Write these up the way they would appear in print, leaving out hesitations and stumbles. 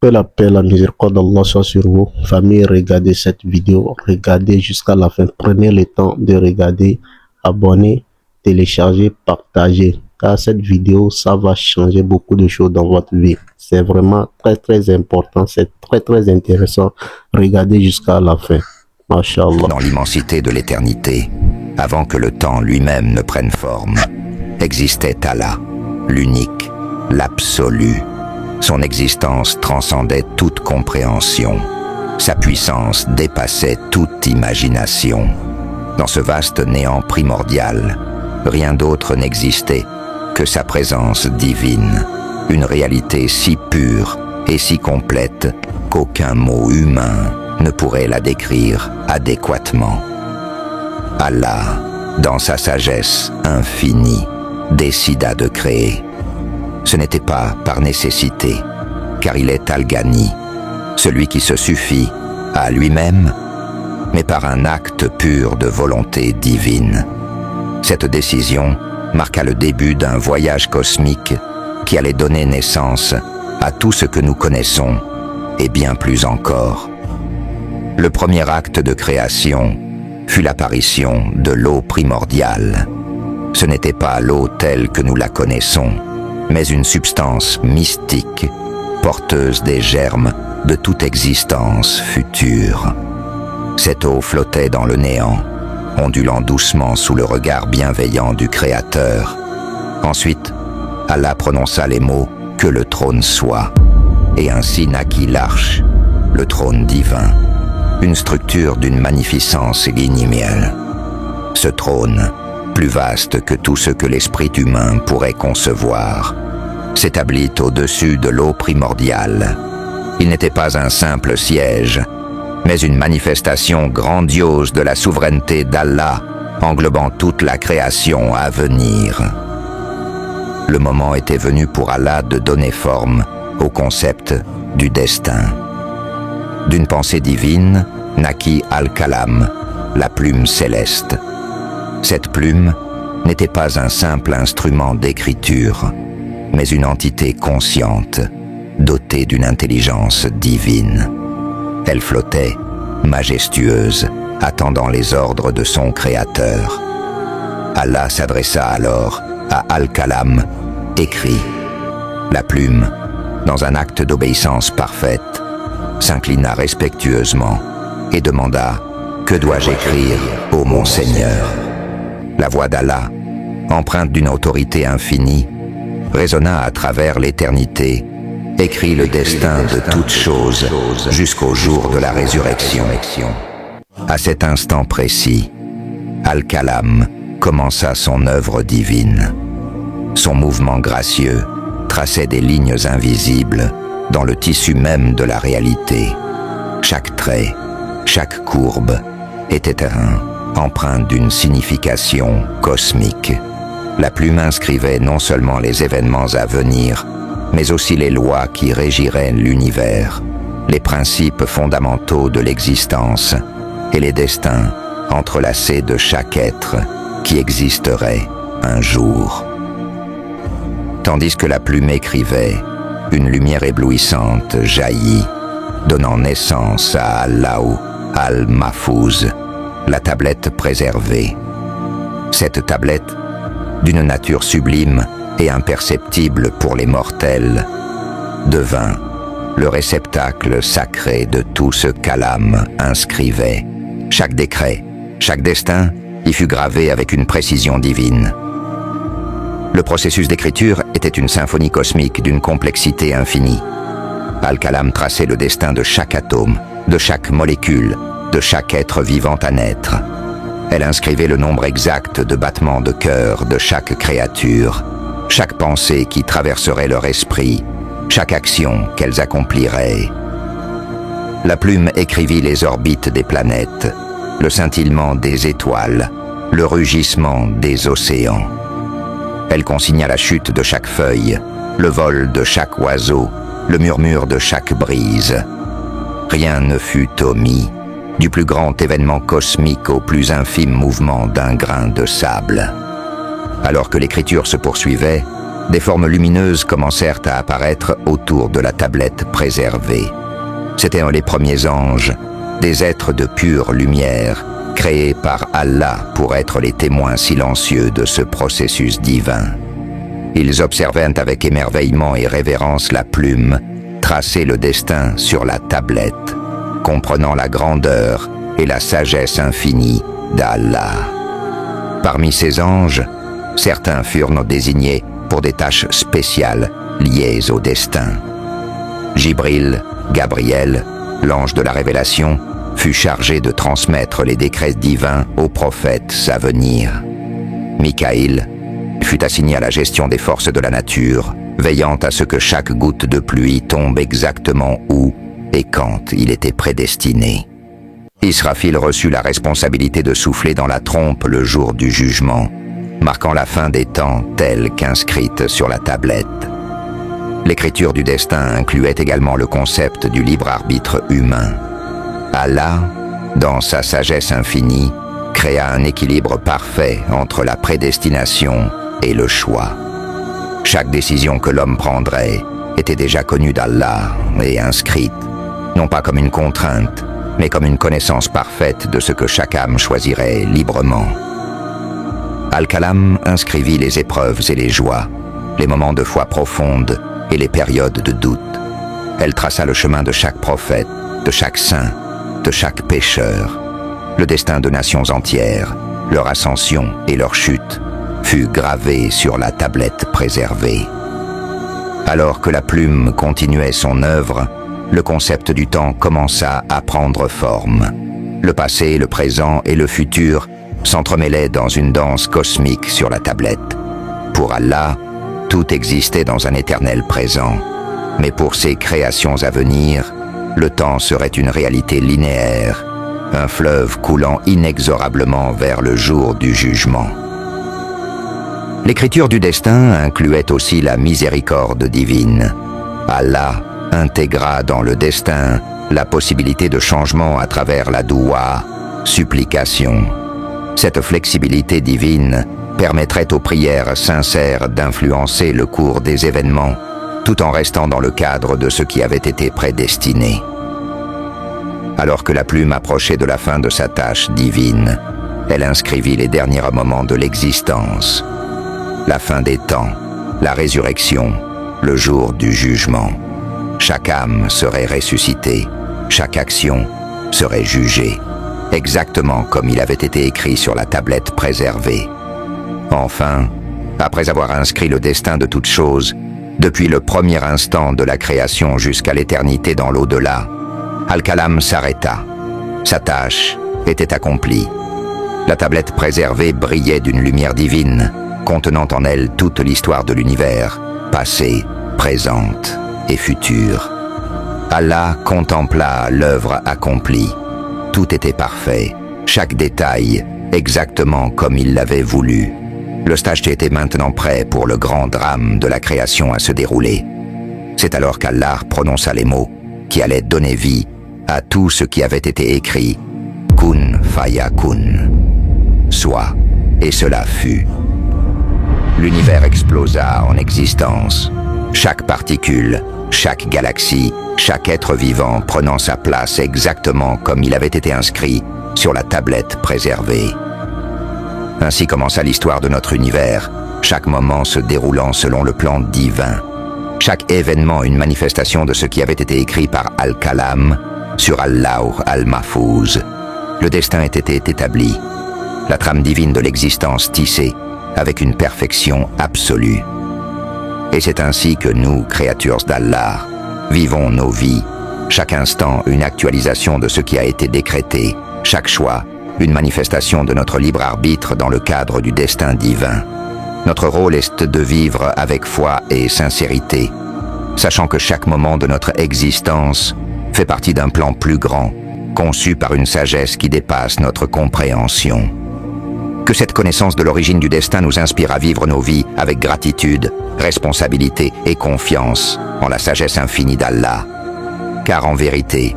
Que la paix, la miséricorde d'Allah soit sur vous. Famille, regardez cette vidéo, regardez jusqu'à la fin. Prenez le temps de regarder, abonnez, télécharger, partager. Car cette vidéo, ça va changer beaucoup de choses dans votre vie. C'est vraiment très important, c'est très intéressant. Regardez jusqu'à la fin. Masha'Allah. Dans l'immensité de l'éternité, avant que le temps lui-même ne prenne forme, existait Allah, l'unique, l'absolu. Son existence transcendait toute compréhension. Sa puissance dépassait toute imagination. Dans ce vaste néant primordial, rien d'autre n'existait que sa présence divine, une réalité si pure et si complète qu'aucun mot humain ne pourrait la décrire adéquatement. Allah, dans sa sagesse infinie, décida de créer. Ce n'était pas par nécessité, car il est Al-Ghani, celui qui se suffit à lui-même, mais par un acte pur de volonté divine. Cette décision marqua le début d'un voyage cosmique qui allait donner naissance à tout ce que nous connaissons, et bien plus encore. Le premier acte de création fut l'apparition de l'eau primordiale. Ce n'était pas l'eau telle que nous la connaissons, mais une substance mystique, porteuse des germes de toute existence future. Cette eau flottait dans le néant, ondulant doucement sous le regard bienveillant du Créateur. Ensuite, Allah prononça les mots « que le trône soit », et ainsi naquit l'arche, le trône divin, une structure d'une magnificence inimitable. Ce trône, plus vaste que tout ce que l'esprit humain pourrait concevoir, s'établit au-dessus de l'eau primordiale. Il n'était pas un simple siège, mais une manifestation grandiose de la souveraineté d'Allah, englobant toute la création à venir. Le moment était venu pour Allah de donner forme au concept du destin. D'une pensée divine naquit Al-Kalam, la plume céleste. Cette plume n'était pas un simple instrument d'écriture, mais une entité consciente, dotée d'une intelligence divine. Elle flottait, majestueuse, attendant les ordres de son Créateur. Allah s'adressa alors à Al-Kalam, écrit. La plume, dans un acte d'obéissance parfaite, s'inclina respectueusement et demanda « Que dois-je écrire, ô mon Seigneur ?» La voix d'Allah, empreinte d'une autorité infinie, résonna à travers l'éternité, écrit le destin de toutes choses jusqu'au jour de la résurrection. À cet instant précis, Al-Kalam commença son œuvre divine. Son mouvement gracieux traçait des lignes invisibles dans le tissu même de la réalité. Chaque trait, chaque courbe était empreinte d'une signification cosmique. La plume inscrivait non seulement les événements à venir, mais aussi les lois qui régiraient l'univers, les principes fondamentaux de l'existence et les destins entrelacés de chaque être qui existerait un jour. Tandis que la plume écrivait, une lumière éblouissante jaillit, donnant naissance à Allahu al-Mahfouz, la tablette préservée. Cette tablette, d'une nature sublime et imperceptible pour les mortels, devint le réceptacle sacré de tout ce qu'Alam inscrivait. Chaque décret, chaque destin y fut gravé avec une précision divine. Le processus d'écriture était une symphonie cosmique d'une complexité infinie. Al-Kalam traçait le destin de chaque atome, de chaque molécule, de chaque être vivant à naître. Elle inscrivait le nombre exact de battements de cœur de chaque créature, chaque pensée qui traverserait leur esprit, chaque action qu'elles accompliraient. La plume écrivit les orbites des planètes, le scintillement des étoiles, le rugissement des océans. Elle consigna la chute de chaque feuille, le vol de chaque oiseau, le murmure de chaque brise. Rien ne fut omis, du plus grand événement cosmique au plus infime mouvement d'un grain de sable. Alors que l'écriture se poursuivait, des formes lumineuses commencèrent à apparaître autour de la tablette préservée. C'étaient les premiers anges, des êtres de pure lumière, créés par Allah pour être les témoins silencieux de ce processus divin. Ils observaient avec émerveillement et révérence la plume tracer le destin sur la tablette, comprenant la grandeur et la sagesse infinie d'Allah. Parmi ces anges, certains furent désignés pour des tâches spéciales liées au destin. Jibril, Gabriel, l'ange de la révélation, fut chargé de transmettre les décrets divins aux prophètes à venir. Mikaïl fut assigné à la gestion des forces de la nature, veillant à ce que chaque goutte de pluie tombe exactement où et quand il était prédestiné. Israfil reçut la responsabilité de souffler dans la trompe le jour du jugement, marquant la fin des temps telle qu'inscrite sur la tablette. L'écriture du destin incluait également le concept du libre arbitre humain. Allah, dans sa sagesse infinie, créa un équilibre parfait entre la prédestination et le choix. Chaque décision que l'homme prendrait était déjà connue d'Allah et inscrite, non pas comme une contrainte, mais comme une connaissance parfaite de ce que chaque âme choisirait librement. Al-Kalam inscrivit les épreuves et les joies, les moments de foi profonde et les périodes de doute. Elle traça le chemin de chaque prophète, de chaque saint, de chaque pécheur. Le destin de nations entières, leur ascension et leur chute, fut gravé sur la tablette préservée. Alors que la plume continuait son œuvre, le concept du temps commença à prendre forme. Le passé, le présent et le futur s'entremêlaient dans une danse cosmique sur la tablette. Pour Allah, tout existait dans un éternel présent. Mais pour ses créations à venir, le temps serait une réalité linéaire, un fleuve coulant inexorablement vers le jour du jugement. L'écriture du destin incluait aussi la miséricorde divine. Allah intégra dans le destin la possibilité de changement à travers la doua, supplication. Cette flexibilité divine permettrait aux prières sincères d'influencer le cours des événements, tout en restant dans le cadre de ce qui avait été prédestiné. Alors que la plume approchait de la fin de sa tâche divine, elle inscrivit les derniers moments de l'existence. La fin des temps, la résurrection, le jour du jugement. Chaque âme serait ressuscitée, chaque action serait jugée, exactement comme il avait été écrit sur la tablette préservée. Enfin, après avoir inscrit le destin de toutes choses, depuis le premier instant de la création jusqu'à l'éternité dans l'au-delà, Al-Kalam s'arrêta. Sa tâche était accomplie. La tablette préservée brillait d'une lumière divine, contenant en elle toute l'histoire de l'univers, passée, présente et future. Allah contempla l'œuvre accomplie. Tout était parfait, chaque détail exactement comme il l'avait voulu. Le stage était maintenant prêt pour le grand drame de la création à se dérouler. C'est alors qu'Allah prononça les mots qui allaient donner vie à tout ce qui avait été écrit. Kun fayakun. Soit, et cela fut. L'univers explosa en existence. Chaque particule, chaque galaxie, chaque être vivant prenant sa place exactement comme il avait été inscrit sur la tablette préservée. Ainsi commença l'histoire de notre univers, chaque moment se déroulant selon le plan divin. Chaque événement une manifestation de ce qui avait été écrit par Al-Kalam sur Al-Lawh al-Mahfouz. Le destin était établi, la trame divine de l'existence tissée avec une perfection absolue. Et c'est ainsi que nous, créatures d'Allah, vivons nos vies, chaque instant une actualisation de ce qui a été décrété, chaque choix une manifestation de notre libre arbitre dans le cadre du destin divin. Notre rôle est de vivre avec foi et sincérité, sachant que chaque moment de notre existence fait partie d'un plan plus grand, conçu par une sagesse qui dépasse notre compréhension. Que cette connaissance de l'origine du destin nous inspire à vivre nos vies avec gratitude, responsabilité et confiance en la sagesse infinie d'Allah. Car en vérité,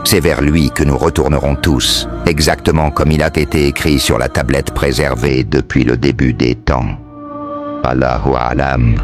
c'est vers lui que nous retournerons tous, exactement comme il a été écrit sur la tablette préservée depuis le début des temps. Allahu A'lam.